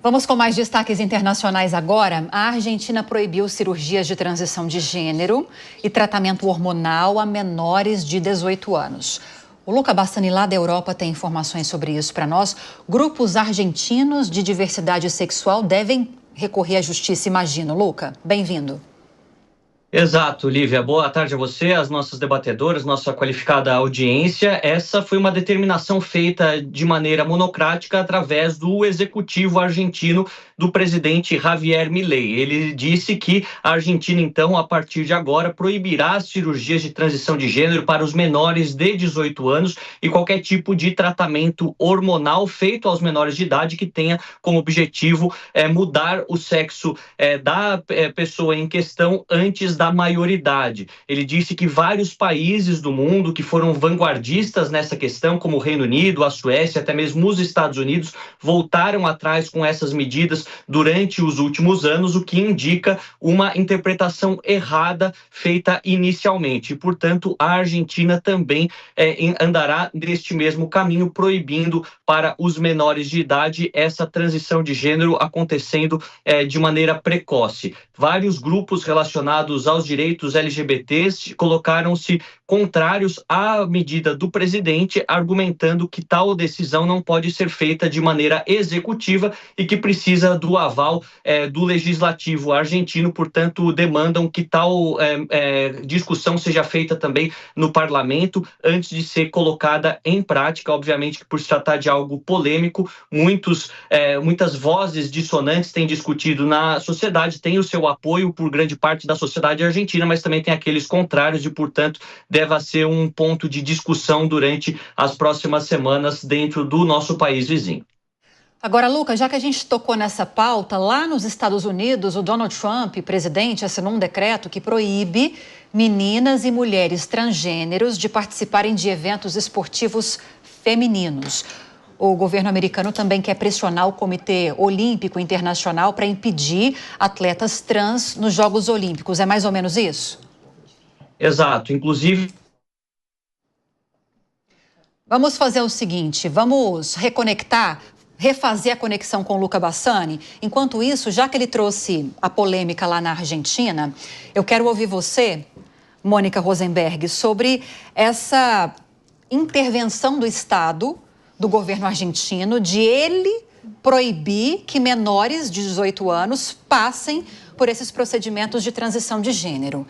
Vamos com mais destaques internacionais agora. A Argentina proibiu cirurgias de transição de gênero e tratamento hormonal a menores de 18 anos. O Luca Bassani, lá da Europa, tem informações sobre isso para nós. Grupos argentinos de diversidade sexual devem recorrer à justiça, imagino. Luca, bem-vindo. Exato, Lívia. Boa tarde a você, às nossas debatedoras, nossa qualificada audiência. Essa foi uma determinação feita de maneira monocrática através do executivo argentino do presidente Javier Milei. Ele disse que a Argentina, então, a partir de agora, proibirá as cirurgias de transição de gênero para os menores de 18 anos e qualquer tipo de tratamento hormonal feito aos menores de idade que tenha como objetivo mudar o sexo da pessoa em questão antes da maioridade. Ele disse que vários países do mundo que foram vanguardistas nessa questão, como o Reino Unido, a Suécia, até mesmo os Estados Unidos, voltaram atrás com essas medidas durante os últimos anos, o que indica uma interpretação errada feita inicialmente. E, portanto, a Argentina também andará neste mesmo caminho, proibindo para os menores de idade essa transição de gênero acontecendo de maneira precoce. Vários grupos relacionados aos direitos LGBTs colocaram-se contrários à medida do presidente, argumentando que tal decisão não pode ser feita de maneira executiva e que precisa do aval do legislativo argentino. Portanto, demandam que tal discussão seja feita também no parlamento antes de ser colocada em prática. Obviamente que por se tratar de algo polêmico, muitas vozes dissonantes têm discutido na sociedade, tem o seu apoio por grande parte da sociedade argentina, mas também tem aqueles contrários e, portanto, deve ser um ponto de discussão durante as próximas semanas dentro do nosso país vizinho. Agora, Luca, já que a gente tocou nessa pauta, lá nos Estados Unidos, o Donald Trump, presidente, assinou um decreto que proíbe meninas e mulheres transgêneros de participarem de eventos esportivos femininos. O governo americano também quer pressionar o Comitê Olímpico Internacional para impedir atletas trans nos Jogos Olímpicos. É mais ou menos isso? Exato. Inclusive... Vamos fazer o seguinte, vamos refazer a conexão com o Luca Bassani. Enquanto isso, já que ele trouxe a polêmica lá na Argentina, eu quero ouvir você, Mônica Rosenberg, sobre essa intervenção do Estado, do governo argentino, de ele proibir que menores de 18 anos passem por esses procedimentos de transição de gênero.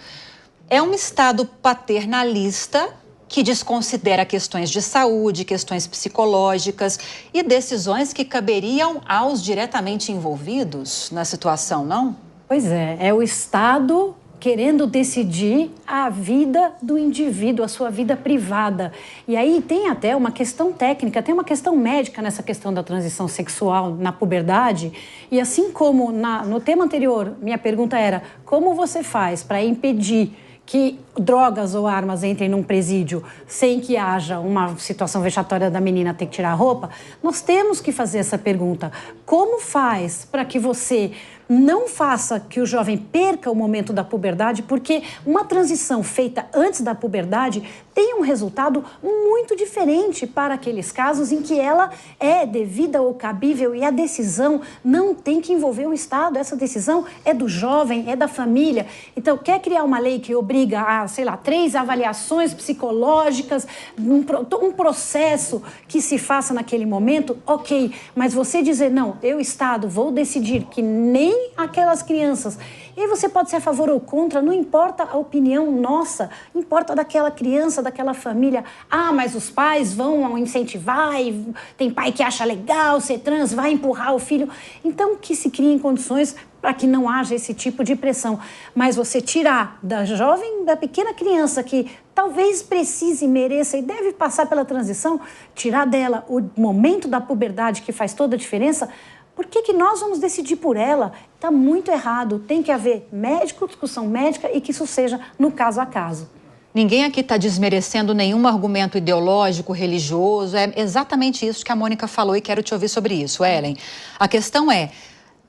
É um Estado paternalista que desconsidera questões de saúde, questões psicológicas e decisões que caberiam aos diretamente envolvidos na situação, não? Pois é o Estado querendo decidir a vida do indivíduo, a sua vida privada. E aí tem até uma questão técnica, tem uma questão médica nessa questão da transição sexual na puberdade. E assim como no tema anterior, minha pergunta era como você faz para impedir que drogas ou armas entrem num presídio sem que haja uma situação vexatória da menina ter que tirar a roupa, nós temos que fazer essa pergunta. Como faz para que você não faça que o jovem perca o momento da puberdade, porque uma transição feita antes da puberdade tem um resultado muito diferente para aqueles casos em que ela é devida ou cabível e a decisão não tem que envolver o Estado, essa decisão é do jovem, é da família. Então, quer criar uma lei que obriga a, 3 avaliações psicológicas, um processo que se faça naquele momento, ok, mas você dizer, não, eu, Estado, vou decidir que nem aquelas crianças. E aí você pode ser a favor ou contra, não importa a opinião nossa, importa daquela criança, daquela família. Ah, mas os pais vão incentivar, e tem pai que acha legal ser trans, vai empurrar o filho. Então, que se criem condições para que não haja esse tipo de pressão. Mas você tirar da jovem, da pequena criança que talvez precise, mereça e deve passar pela transição, tirar dela o momento da puberdade que faz toda a diferença, por que nós vamos decidir por ela? Está muito errado. Tem que haver médico, discussão médica e que isso seja no caso a caso. Ninguém aqui está desmerecendo nenhum argumento ideológico, religioso. É exatamente isso que a Mônica falou e quero te ouvir sobre isso, Ellen. A questão é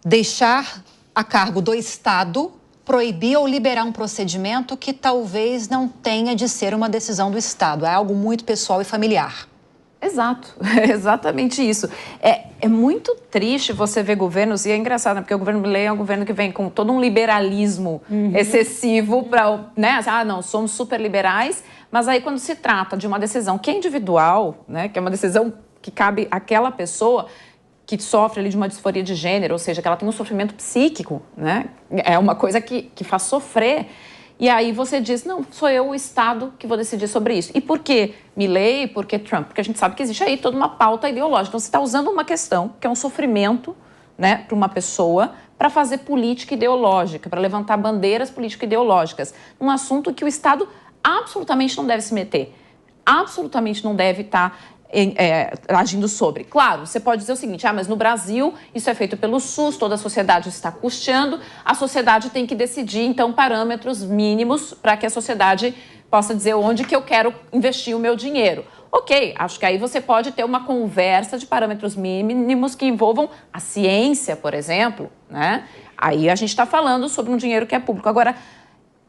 deixar a cargo do Estado proibir ou liberar um procedimento que talvez não tenha de ser uma decisão do Estado. É algo muito pessoal e familiar. Exato, é exatamente isso. É muito triste você ver governos, e é engraçado, né? Porque o governo Milei é um governo que vem com todo um liberalismo excessivo para, né? Não, somos super liberais, mas aí quando se trata de uma decisão que é individual, né? Que é uma decisão que cabe àquela pessoa que sofre ali de uma disforia de gênero, ou seja, que ela tem um sofrimento psíquico, né? É uma coisa que faz sofrer. E aí você diz, não, sou eu, o Estado, que vou decidir sobre isso. E por que Milei e por que Trump? Porque a gente sabe que existe aí toda uma pauta ideológica. Então, você está usando uma questão, que é um sofrimento, né, para uma pessoa, para fazer política ideológica, para levantar bandeiras político-ideológicas, num assunto que o Estado absolutamente não deve se meter, absolutamente não deve estar agindo sobre. Claro, você pode dizer o seguinte, mas no Brasil isso é feito pelo SUS, toda a sociedade está custeando, a sociedade tem que decidir, então, parâmetros mínimos para que a sociedade possa dizer onde que eu quero investir o meu dinheiro. Ok, acho que aí você pode ter uma conversa de parâmetros mínimos que envolvam a ciência, por exemplo, né? Aí a gente está falando sobre um dinheiro que é público. Agora,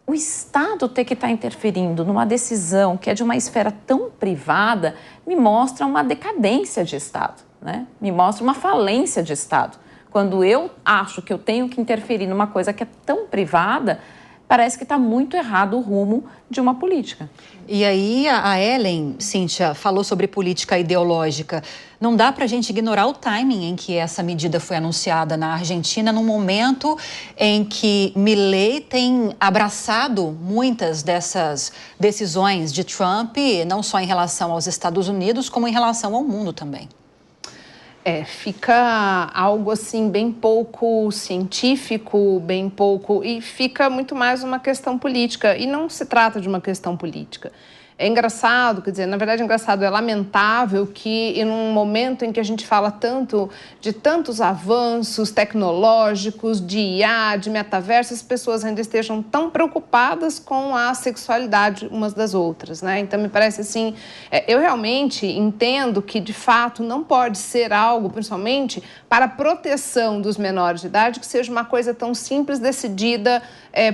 o Estado ter que estar interferindo numa decisão que é de uma esfera tão privada me mostra uma decadência de Estado, né? Me mostra uma falência de Estado. Quando eu acho que eu tenho que interferir numa coisa que é tão privada, parece que está muito errado o rumo de uma política. E aí a Ellen, Cíntia, falou sobre política ideológica. Não dá para a gente ignorar o timing em que essa medida foi anunciada na Argentina, num momento em que Milei tem abraçado muitas dessas decisões de Trump, não só em relação aos Estados Unidos, como em relação ao mundo também. Fica algo assim bem pouco científico, bem pouco, e fica muito mais uma questão política, e não se trata de uma questão política. É engraçado, quer dizer, na verdade é lamentável que em um momento em que a gente fala tanto de tantos avanços tecnológicos, de IA, de metaverso, as pessoas ainda estejam tão preocupadas com a sexualidade umas das outras, né? Então me parece assim, eu realmente entendo que de fato não pode ser algo, principalmente para a proteção dos menores de idade, que seja uma coisa tão simples, decidida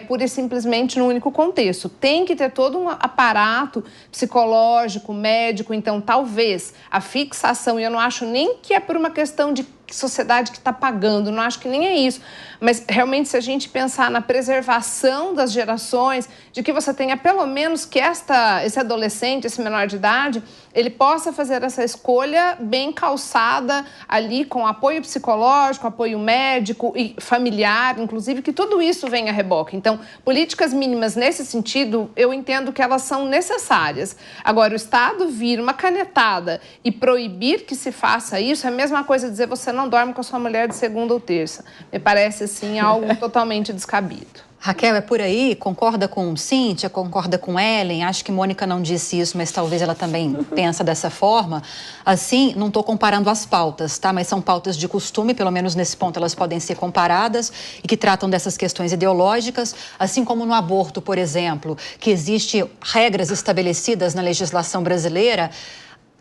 pura e simplesmente no único contexto. Tem que ter todo um aparato psicológico, médico, então talvez a fixação, e eu não acho nem que é por uma questão de sociedade que está pagando, não acho que nem é isso, mas realmente se a gente pensar na preservação das gerações, de que você tenha pelo menos que esse adolescente, esse menor de idade, ele possa fazer essa escolha bem calçada ali com apoio psicológico, apoio médico e familiar, inclusive, que tudo isso venha a reboque. Então, políticas mínimas nesse sentido, eu entendo que elas são necessárias. Agora, o Estado vir uma canetada e proibir que se faça isso, é a mesma coisa dizer você não dorme com a sua mulher de segunda ou terça. Me parece, assim, algo totalmente descabido. Raquel, é por aí? Concorda com Cíntia? Concorda com Ellen? Acho que Mônica não disse isso, mas talvez ela também pensa dessa forma. Assim, não estou comparando as pautas, tá? Mas são pautas de costume, pelo menos nesse ponto elas podem ser comparadas e que tratam dessas questões ideológicas, assim como no aborto, por exemplo, que existe regras estabelecidas na legislação brasileira.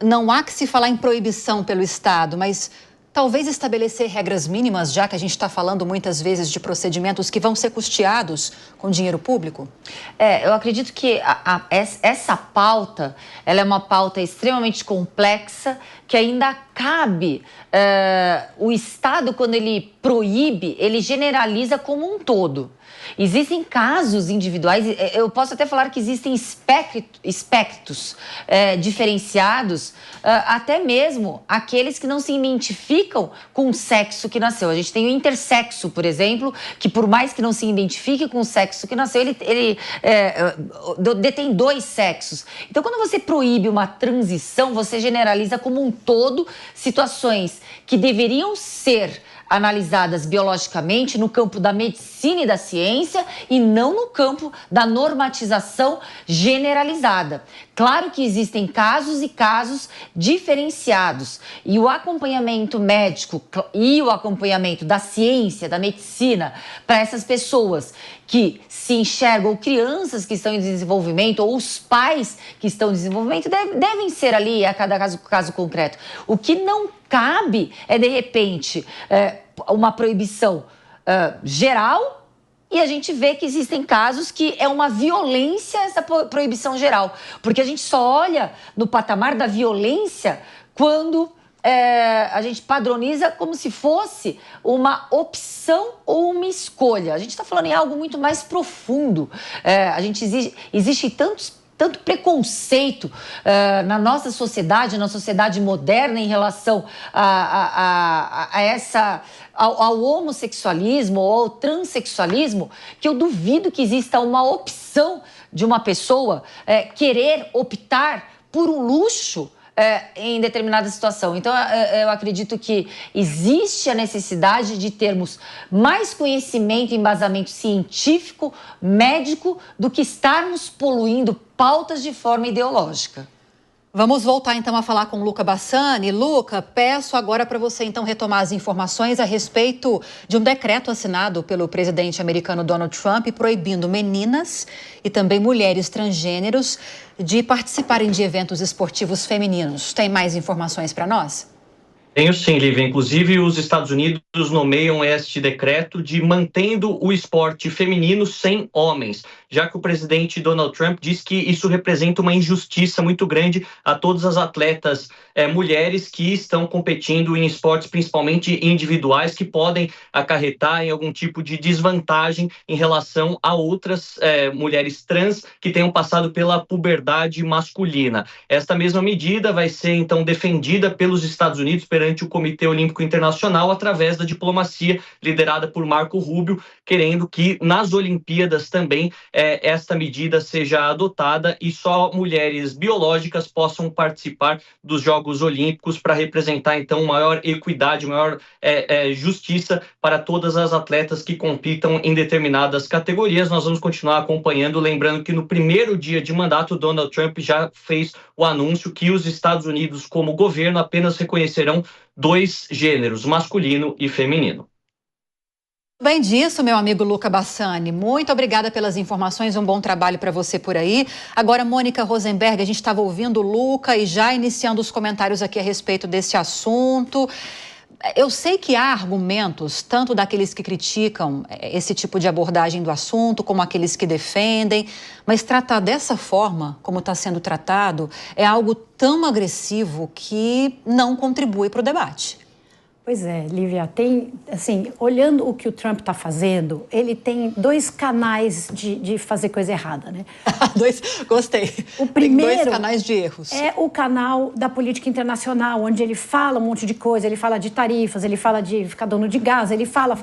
Não há que se falar em proibição pelo Estado, mas talvez estabelecer regras mínimas, já que a gente está falando muitas vezes de procedimentos que vão ser custeados com dinheiro público? Eu acredito que essa pauta, ela é uma pauta extremamente complexa, que ainda cabe o Estado, quando ele proíbe, ele generaliza como um todo. Existem casos individuais, eu posso até falar que existem espectros diferenciados, até mesmo aqueles que não se identificam com o sexo que nasceu. A gente tem o intersexo, por exemplo, que por mais que não se identifique com o sexo que nasceu, ele detém dois sexos. Então, quando você proíbe uma transição, você generaliza como um todo situações que deveriam ser analisadas biologicamente no campo da medicina e da ciência e não no campo da normatização generalizada. Claro que existem casos e casos diferenciados e o acompanhamento médico e o acompanhamento da ciência, da medicina, para essas pessoas que se enxergam, ou crianças que estão em desenvolvimento, ou os pais que estão em desenvolvimento, devem ser ali a cada caso concreto. O que não cabe é, de repente, uma proibição geral, e a gente vê que existem casos que é uma violência essa proibição geral, porque a gente só olha no patamar da violência quando a gente padroniza como se fosse uma opção ou uma escolha. A gente está falando em algo muito mais profundo. Existe tanto preconceito na nossa sociedade, na sociedade moderna, em relação ao homossexualismo ou ao transexualismo, que eu duvido que exista uma opção de uma pessoa querer optar por um luxo em determinada situação. Então, eu acredito que existe a necessidade de termos mais conhecimento e embasamento científico, médico, do que estarmos poluindo pautas de forma ideológica. Vamos voltar então a falar com Luca Bassani. Luca, peço agora para você então retomar as informações a respeito de um decreto assinado pelo presidente americano Donald Trump proibindo meninas e também mulheres transgêneros de participarem de eventos esportivos femininos. Tem mais informações para nós? Tenho sim, Lívia. Inclusive, os Estados Unidos nomeiam este decreto de mantendo o esporte feminino sem homens, já que o presidente Donald Trump diz que isso representa uma injustiça muito grande a todas as atletas mulheres que estão competindo em esportes, principalmente individuais, que podem acarretar em algum tipo de desvantagem em relação a outras mulheres trans que tenham passado pela puberdade masculina. Esta mesma medida vai ser, então, defendida pelos Estados Unidos perante o Comitê Olímpico Internacional através da diplomacia liderada por Marco Rubio, querendo que nas Olimpíadas também esta medida seja adotada e só mulheres biológicas possam participar dos Jogos Olímpicos para representar, então, maior equidade, maior justiça para todas as atletas que compitam em determinadas categorias. Nós vamos continuar acompanhando, lembrando que no primeiro dia de mandato, Donald Trump já fez o anúncio que os Estados Unidos, como governo, apenas reconhecerão 2 gêneros, masculino e feminino. Bem disso, meu amigo Luca Bassani. Muito obrigada pelas informações, um bom trabalho para você por aí. Agora, Mônica Rosenberg, a gente estava ouvindo o Luca e já iniciando os comentários aqui a respeito desse assunto. Eu sei que há argumentos, tanto daqueles que criticam esse tipo de abordagem do assunto, como aqueles que defendem, mas tratar dessa forma, como está sendo tratado, é algo tão agressivo que não contribui para o debate. Pois é, Lívia, tem, assim, olhando o que o Trump está fazendo, ele tem 2 canais de fazer coisa errada, né? Gostei. O primeiro tem 2 canais de erros. É o canal da política internacional, onde ele fala um monte de coisa, ele fala de tarifas, ele fala de ficar dono de gás, ele fala,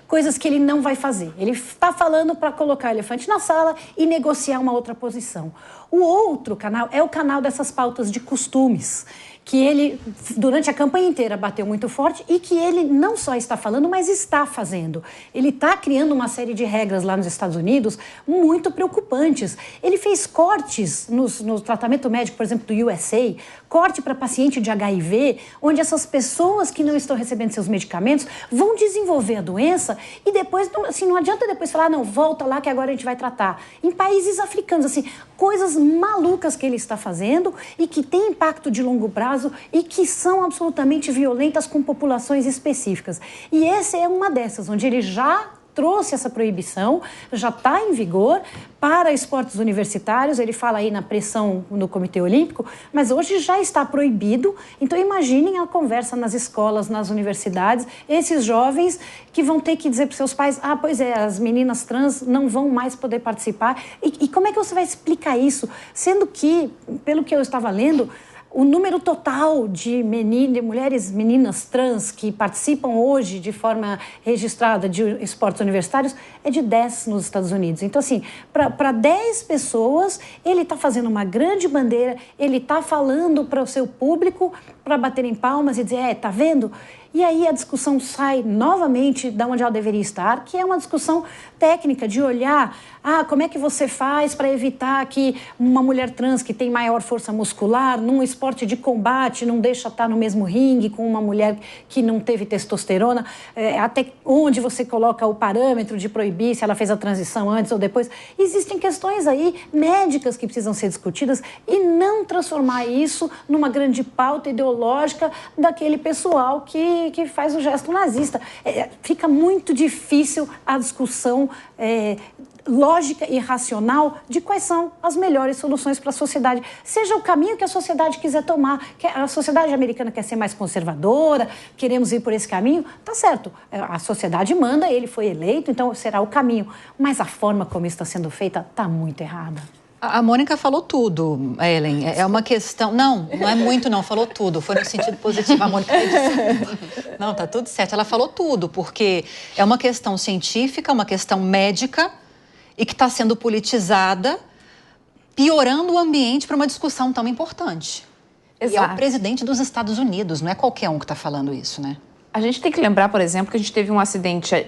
coisas que ele não vai fazer. Ele está falando para colocar elefante na sala e negociar uma outra posição. O outro canal é o canal dessas pautas de costumes, que ele, durante a campanha inteira, bateu muito forte e que ele não só está falando, mas está fazendo. Ele está criando uma série de regras lá nos Estados Unidos muito preocupantes. Ele fez cortes no tratamento médico, por exemplo, do USA, corte para paciente de HIV, onde essas pessoas que não estão recebendo seus medicamentos vão desenvolver a doença e depois, assim, não adianta depois falar, não, volta lá que agora a gente vai tratar. Em países africanos, assim, coisas malucas que ele está fazendo e que têm impacto de longo prazo e que são absolutamente violentas com populações específicas. E essa é uma dessas, onde ele já trouxe essa proibição, já está em vigor para esportes universitários, ele fala aí na pressão no Comitê Olímpico, mas hoje já está proibido. Então imaginem a conversa nas escolas, nas universidades, esses jovens que vão ter que dizer para os seus pais, pois é, as meninas trans não vão mais poder participar. E como é que você vai explicar isso? Sendo que, pelo que eu estava lendo, o número total de meninas trans que participam hoje de forma registrada de esportes universitários é de 10 nos Estados Unidos. Então, assim, para 10 pessoas, ele está fazendo uma grande bandeira, ele está falando para o seu público para baterem palmas e dizer, tá vendo? E aí a discussão sai novamente da onde ela deveria estar, que é uma discussão técnica de olhar, como é que você faz para evitar que uma mulher trans que tem maior força muscular, num esporte de combate, não deixa estar no mesmo ringue com uma mulher que não teve testosterona, até onde você coloca o parâmetro de proibir se ela fez a transição antes ou depois. Existem questões aí médicas que precisam ser discutidas e não transformar isso numa grande pauta ideológica daquele pessoal que faz o gesto nazista. Fica muito difícil a discussão lógica e racional de quais são as melhores soluções para a sociedade. Seja o caminho que a sociedade quiser tomar. A sociedade americana quer ser mais conservadora, queremos ir por esse caminho, tá certo. A sociedade manda, ele foi eleito, então será o caminho. Mas a forma como isso está sendo feita está muito errada. A Mônica falou tudo, Ellen. É uma questão... Não é muito não, falou tudo. Foi no sentido positivo. A Mônica disse... Não, tá tudo certo. Ela falou tudo, porque é uma questão científica, uma questão médica e que está sendo politizada, piorando o ambiente para uma discussão tão importante. Exato. E é o presidente dos Estados Unidos, não é qualquer um que está falando isso, né? A gente tem que lembrar, por exemplo, que a gente teve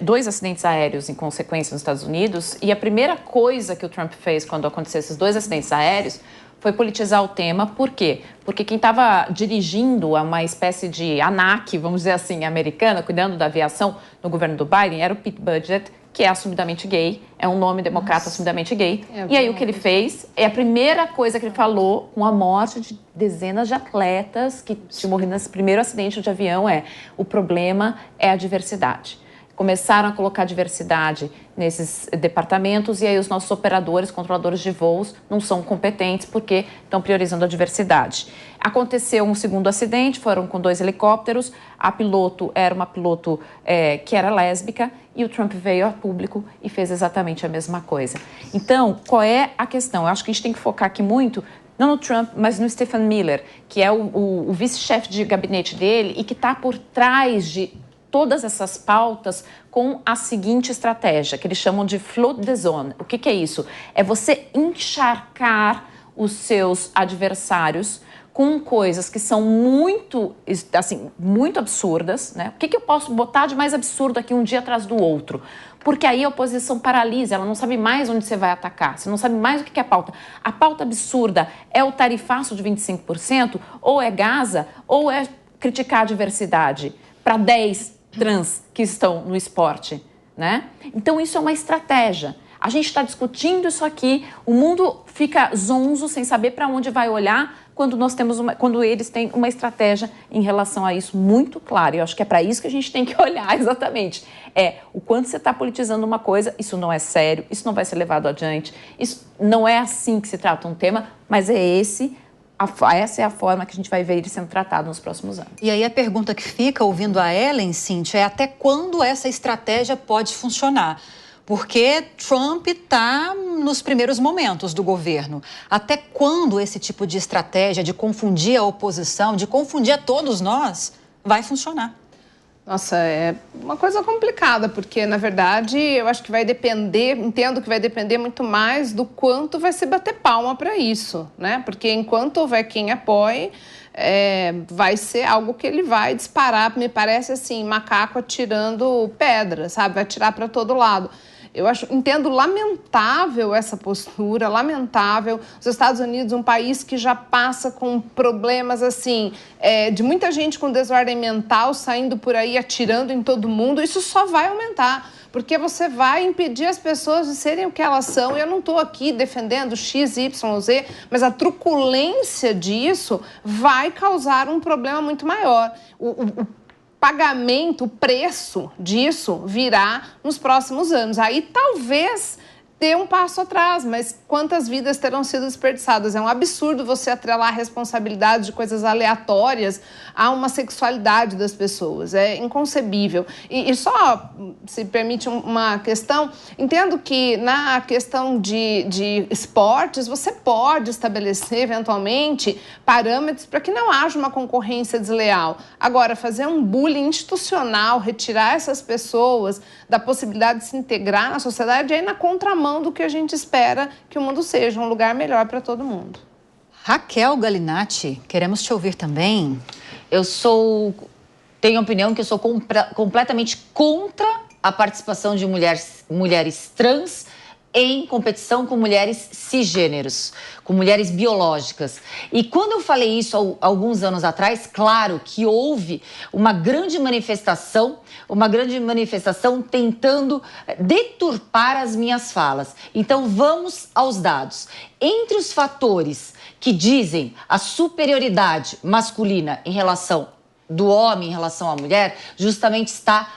dois acidentes aéreos em consequência nos Estados Unidos, e a primeira coisa que o Trump fez quando aconteceu esses 2 acidentes aéreos foi politizar o tema. Por quê? Porque quem estava dirigindo uma espécie de ANAC, vamos dizer assim, americana, cuidando da aviação no governo do Biden, era o Pete Buttigieg, que é assumidamente gay, é um nome democrata assumidamente gay. E aí o que ele fez, a primeira coisa que ele falou com a morte de dezenas de atletas que tinham morrido nesse primeiro acidente de avião o problema é a diversidade. Começaram a colocar diversidade nesses departamentos e aí os nossos operadores, controladores de voos não são competentes porque estão priorizando a diversidade. Aconteceu um segundo acidente, foram com 2 helicópteros, a piloto era uma piloto que era lésbica e o Trump veio a público e fez exatamente a mesma coisa. Então, qual é a questão? Eu acho que a gente tem que focar aqui muito, não no Trump, mas no Stephen Miller, que é o vice-chefe de gabinete dele e que está por trás de todas essas pautas com a seguinte estratégia, que eles chamam de flood the zone. O que é isso? É você encharcar os seus adversários com coisas que são muito absurdas, né? O que eu posso botar de mais absurdo aqui um dia atrás do outro? Porque aí a oposição paralisa, ela não sabe mais onde você vai atacar, você não sabe mais o que é a pauta. A pauta absurda é o tarifaço de 25%, ou é Gaza, ou é criticar a diversidade para 10 trans que estão no esporte, né? Então isso é uma estratégia. A gente está discutindo isso aqui, o mundo fica zonzo sem saber para onde vai olhar quando eles têm uma estratégia em relação a isso muito clara. Eu acho que é para isso que a gente tem que olhar exatamente. O quanto você está politizando uma coisa, isso não é sério, isso não vai ser levado adiante, isso não é assim que se trata um tema, mas essa é a forma que a gente vai ver ele sendo tratado nos próximos anos. E aí a pergunta que fica, ouvindo a Ellen, Cíntia, é até quando essa estratégia pode funcionar? Porque Trump está nos primeiros momentos do governo. Até quando esse tipo de estratégia de confundir a oposição, de confundir a todos nós, vai funcionar? Nossa, é uma coisa complicada, porque, na verdade, eu acho que vai depender, entendo que vai depender muito mais do quanto vai se bater palma para isso, né? Porque enquanto houver quem apoie, vai ser algo que ele vai disparar, me parece assim, macaco atirando pedra, sabe? Vai atirar para todo lado. Entendo lamentável essa postura, lamentável. Os Estados Unidos, um país que já passa com problemas assim, de muita gente com desordem mental saindo por aí atirando em todo mundo, isso só vai aumentar, porque você vai impedir as pessoas de serem o que elas são. E eu não estou aqui defendendo X, Y, Z, mas a truculência disso vai causar um problema muito maior. O pagamento, o preço disso virá nos próximos anos. Aí talvez dê um passo atrás, mas quantas vidas terão sido desperdiçadas? É um absurdo você atrelar a responsabilidade de coisas aleatórias a uma sexualidade das pessoas. É inconcebível. E só, se permite uma questão, entendo que na questão de esportes, você pode estabelecer, eventualmente, parâmetros para que não haja uma concorrência desleal. Agora, fazer um bullying institucional, retirar essas pessoas da possibilidade de se integrar na sociedade, é na contramão do que a gente espera que o mundo seja um lugar melhor para todo mundo. Raquel Galinatti, queremos te ouvir também. Tenho a opinião que eu sou completamente contra a participação de mulheres trans em competição com mulheres cisgêneros, com mulheres biológicas. E quando eu falei isso alguns anos atrás, claro que houve uma grande manifestação tentando deturpar as minhas falas. Então vamos aos dados. Entre os fatores que dizem a superioridade masculina do homem em relação à mulher, justamente está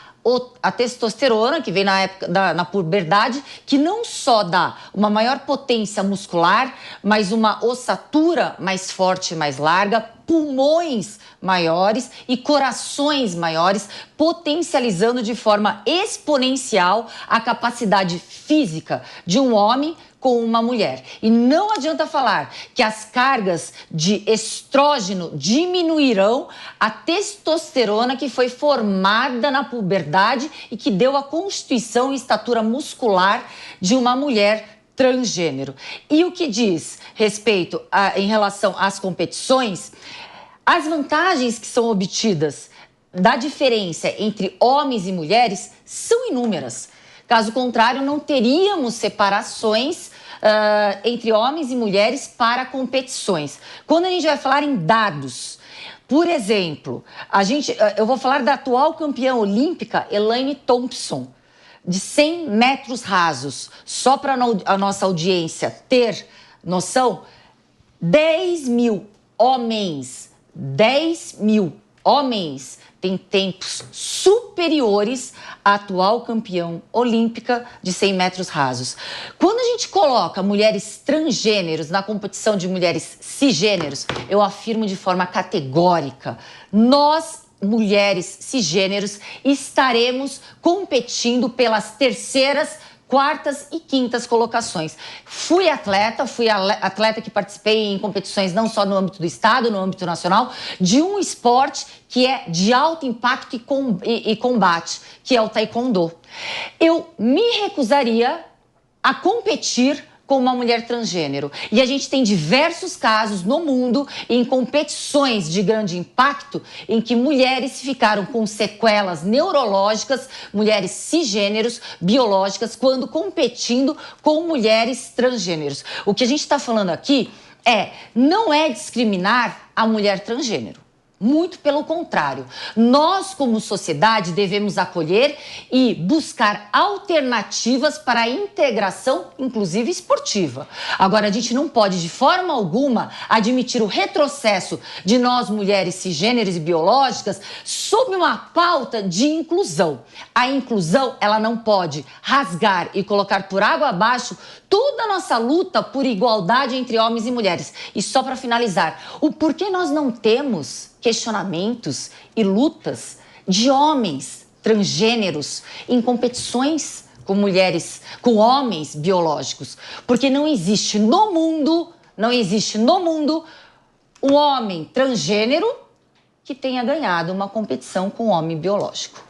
a testosterona, que vem na época na puberdade, que não só dá uma maior potência muscular, mas uma ossatura mais forte e mais larga, pulmões maiores e corações maiores, potencializando de forma exponencial a capacidade física de um homem com uma mulher. E não adianta falar que as cargas de estrógeno diminuirão a testosterona que foi formada na puberdade e que deu a constituição e estatura muscular de uma mulher transgênero. E o que diz respeito em relação às competições, as vantagens que são obtidas da diferença entre homens e mulheres são inúmeras. Caso contrário, não teríamos separações entre homens e mulheres para competições. Quando a gente vai falar em dados, por exemplo, eu vou falar da atual campeã olímpica Elaine Thompson, de 100 metros rasos. Só para a nossa audiência ter noção, 10 mil homens têm tempos superiores à atual campeã olímpica de 100 metros rasos. Quando a gente coloca mulheres transgêneros na competição de mulheres cisgêneros, eu afirmo de forma categórica, nós, mulheres cisgêneros, estaremos competindo pelas terceiras, quartas e quintas colocações. Fui atleta que participei em competições não só no âmbito do estado, no âmbito nacional, de um esporte que é de alto impacto e combate, que é o taekwondo. Eu me recusaria a competir com uma mulher transgênero. E a gente tem diversos casos no mundo em competições de grande impacto em que mulheres ficaram com sequelas neurológicas, mulheres cisgêneros, biológicas, quando competindo com mulheres transgêneros. O que a gente está falando aqui não é discriminar a mulher transgênero. Muito pelo contrário, nós como sociedade devemos acolher e buscar alternativas para a integração, inclusive esportiva. Agora, a gente não pode de forma alguma admitir o retrocesso de nós mulheres cisgêneros e biológicas sob uma pauta de inclusão. A inclusão, ela não pode rasgar e colocar por água abaixo toda a nossa luta por igualdade entre homens e mulheres. E só para finalizar, o porquê nós não temos questionamentos e lutas de homens transgêneros em competições com mulheres, com homens biológicos? Porque não existe no mundo um homem transgênero que tenha ganhado uma competição com um homem biológico.